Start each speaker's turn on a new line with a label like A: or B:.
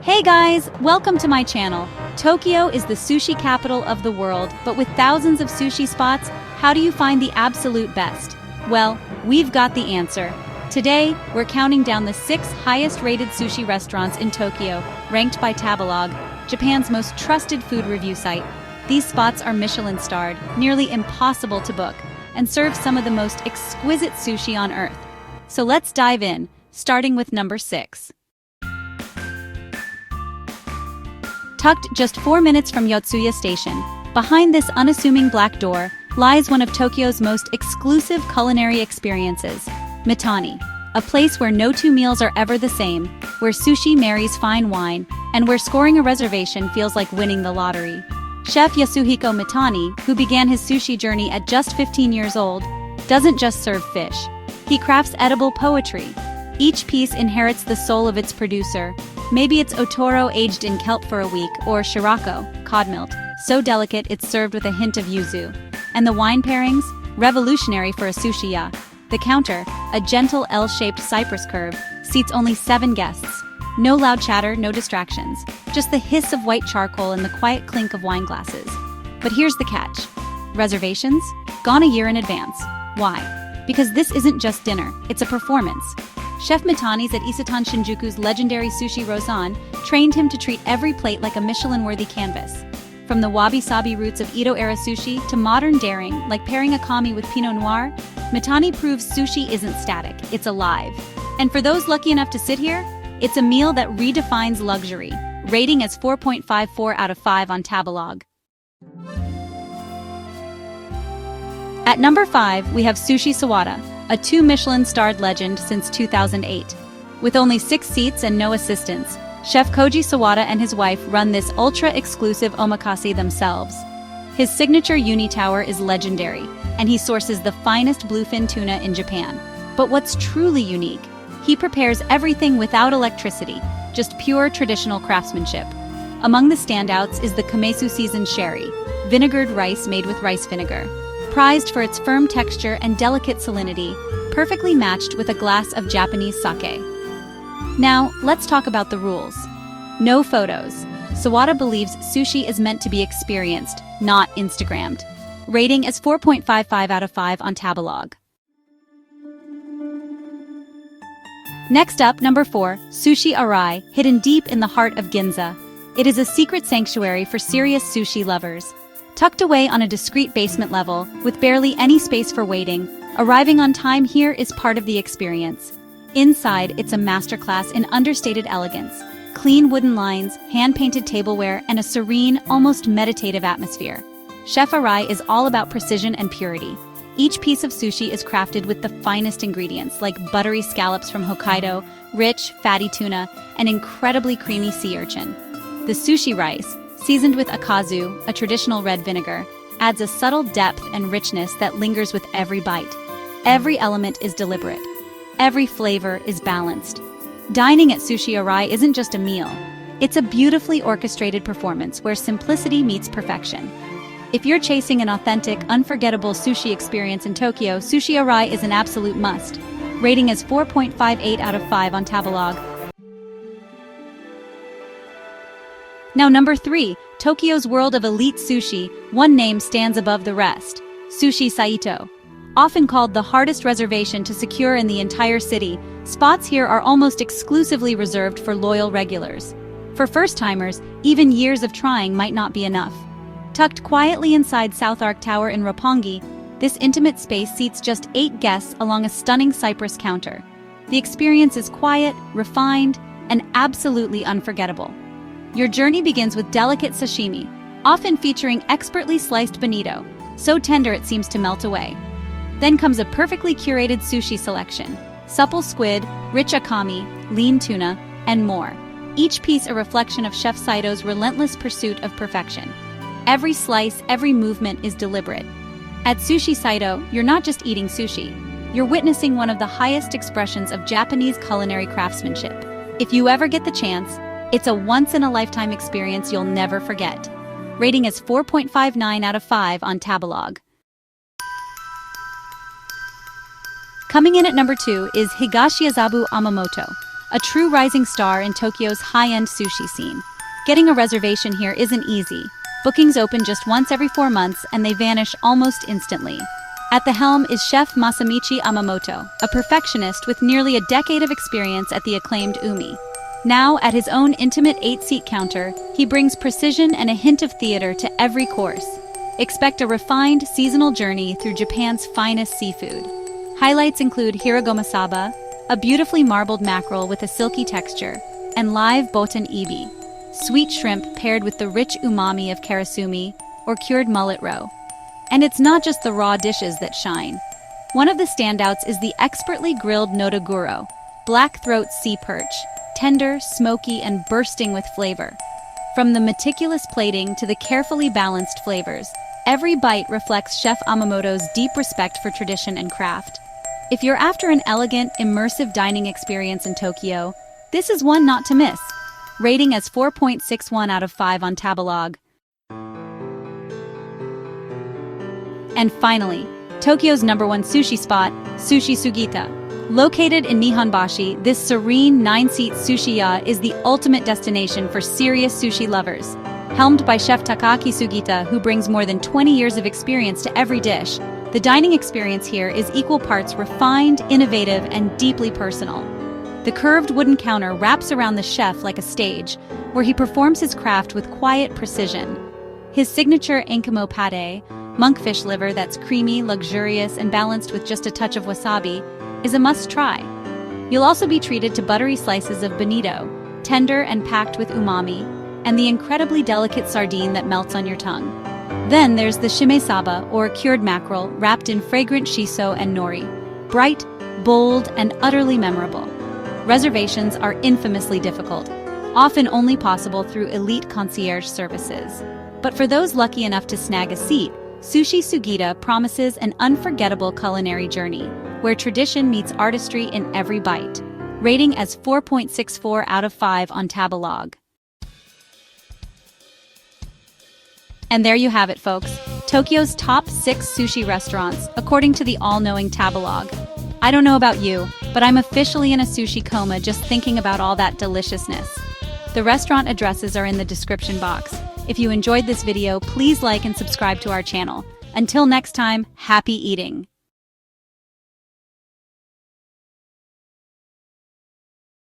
A: Hey guys, welcome to my channel. Tokyo is the sushi capital of the world, but with thousands of sushi spots, how do you find the absolute best? Well, we've got the answer. Today, we're counting down the 6 highest-rated sushi restaurants in Tokyo, ranked by Tabelog, Japan's most trusted food review site. These spots are Michelin-starred, nearly impossible to book, and serve some of the most exquisite sushi on earth. So let's dive in, starting with number 6. Tucked just 4 minutes from Yotsuya Station, behind this unassuming black door, lies one of Tokyo's most exclusive culinary experiences, Mitani, a place where no two meals are ever the same, where sushi marries fine wine, and where scoring a reservation feels like winning the lottery. Chef Yasuhiko Mitani, who began his sushi journey at just 15 years old, doesn't just serve fish. He crafts edible poetry. Each piece inherits the soul of its producer. Maybe it's otoro aged in kelp for a week, or shirako, cod milk, so delicate it's served with a hint of yuzu. And the wine pairings? Revolutionary for a sushi-ya. The counter, a gentle L-shaped cypress curve, seats only 7 guests. No loud chatter, no distractions. Just the hiss of white charcoal and the quiet clink of wine glasses. But here's the catch. Reservations? Gone a year in advance. Why? Because this isn't just dinner, it's a performance. Chef Mitani's at Isetan Shinjuku's legendary Sushi Rozan trained him to treat every plate like a Michelin-worthy canvas. From the wabi-sabi roots of Edo-era sushi to modern daring, like pairing akami with Pinot Noir, Mitani proves sushi isn't static, it's alive. And for those lucky enough to sit here, it's a meal that redefines luxury, rating as 4.54 out of 5 on Tabelog. At number 5, we have Sushi Sawada, a 2 Michelin-starred legend since 2008. With only 6 seats and no assistants, Chef Koji Sawada and his wife run this ultra-exclusive omakase themselves. His signature uni tower is legendary, and he sources the finest bluefin tuna in Japan. But what's truly unique? He prepares everything without electricity, just pure traditional craftsmanship. Among the standouts is the kamesu seasoned sherry, vinegared rice made with rice vinegar. Prized for its firm texture and delicate salinity, perfectly matched with a glass of Japanese sake. Now, let's talk about the rules. No photos. Sawada believes sushi is meant to be experienced, not Instagrammed. Rating is 4.55 out of 5 on Tabelog. Next up, number 4, Sushi Arai, hidden deep in the heart of Ginza. It is a secret sanctuary for serious sushi lovers. Tucked away on a discreet basement level, with barely any space for waiting, arriving on time here is part of the experience. Inside, it's a masterclass in understated elegance. Clean wooden lines, hand-painted tableware, and a serene, almost meditative atmosphere. Chef Arai is all about precision and purity. Each piece of sushi is crafted with the finest ingredients, like buttery scallops from Hokkaido, rich, fatty tuna, and incredibly creamy sea urchin. The sushi rice, seasoned with akazu, a traditional red vinegar, adds a subtle depth and richness that lingers with every bite. Every element is deliberate. Every flavor is balanced. Dining at Sushi Arai isn't just a meal. It's a beautifully orchestrated performance where simplicity meets perfection. If you're chasing an authentic, unforgettable sushi experience in Tokyo, Sushi Arai is an absolute must. Rating is 4.58 out of 5 on Tabelog. Now number 3, Tokyo's world of elite sushi, one name stands above the rest. Sushi Saito. Often called the hardest reservation to secure in the entire city, spots here are almost exclusively reserved for loyal regulars. For first-timers, even years of trying might not be enough. Tucked quietly inside South Arc Tower in Roppongi, this intimate space seats just 8 guests along a stunning cypress counter. The experience is quiet, refined, and absolutely unforgettable. Your journey begins with delicate sashimi, often featuring expertly sliced bonito, so tender it seems to melt away. Then comes a perfectly curated sushi selection, supple squid, rich akami, lean tuna, and more. Each piece a reflection of Chef Saito's relentless pursuit of perfection. Every slice, every movement is deliberate. At Sushi Saito, you're not just eating sushi, you're witnessing one of the highest expressions of Japanese culinary craftsmanship. If you ever get the chance, it's a once-in-a-lifetime experience you'll never forget. Rating is 4.59 out of 5 on Tabelog. Coming in at number 2 is Higashiazabu Amamoto, a true rising star in Tokyo's high-end sushi scene. Getting a reservation here isn't easy. Bookings open just once every 4 months and they vanish almost instantly. At the helm is Chef Masamichi Amamoto, a perfectionist with nearly a decade of experience at the acclaimed Umi. Now, at his own intimate 8-seat counter, he brings precision and a hint of theater to every course. Expect a refined, seasonal journey through Japan's finest seafood. Highlights include hiragomasaba, a beautifully marbled mackerel with a silky texture, and live botan ebi, sweet shrimp paired with the rich umami of karasumi or cured mullet roe. And it's not just the raw dishes that shine. One of the standouts is the expertly grilled nodoguro, black-throat sea perch, tender, smoky, and bursting with flavor. From the meticulous plating to the carefully balanced flavors, every bite reflects Chef Amamoto's deep respect for tradition and craft. If you're after an elegant, immersive dining experience in Tokyo, this is one not to miss. Rating as 4.61 out of 5 on Tabelog. And finally, Tokyo's #1 sushi spot, Sushi Sugita. Located in Nihonbashi, this serene 9-seat sushi-ya is the ultimate destination for serious sushi lovers. Helmed by Chef Takaaki Sugita, who brings more than 20 years of experience to every dish, the dining experience here is equal parts refined, innovative, and deeply personal. The curved wooden counter wraps around the chef like a stage, where he performs his craft with quiet precision. His signature enkimo pate, monkfish liver that's creamy, luxurious, and balanced with just a touch of wasabi, is a must-try. You'll also be treated to buttery slices of bonito, tender and packed with umami, and the incredibly delicate sardine that melts on your tongue. Then there's the shimesaba, or cured mackerel, wrapped in fragrant shiso and nori, bright, bold, and utterly memorable. Reservations are infamously difficult, often only possible through elite concierge services. But for those lucky enough to snag a seat, Sushi Sugita promises an unforgettable culinary journey, where tradition meets artistry in every bite. Rating as 4.64 out of 5 on Tabelog. And there you have it, folks. Tokyo's top 6 sushi restaurants, according to the all-knowing Tabelog. I don't know about you, but I'm officially in a sushi coma just thinking about all that deliciousness. The restaurant addresses are in the description box. If you enjoyed this video, please like and subscribe to our channel. Until next time, happy eating!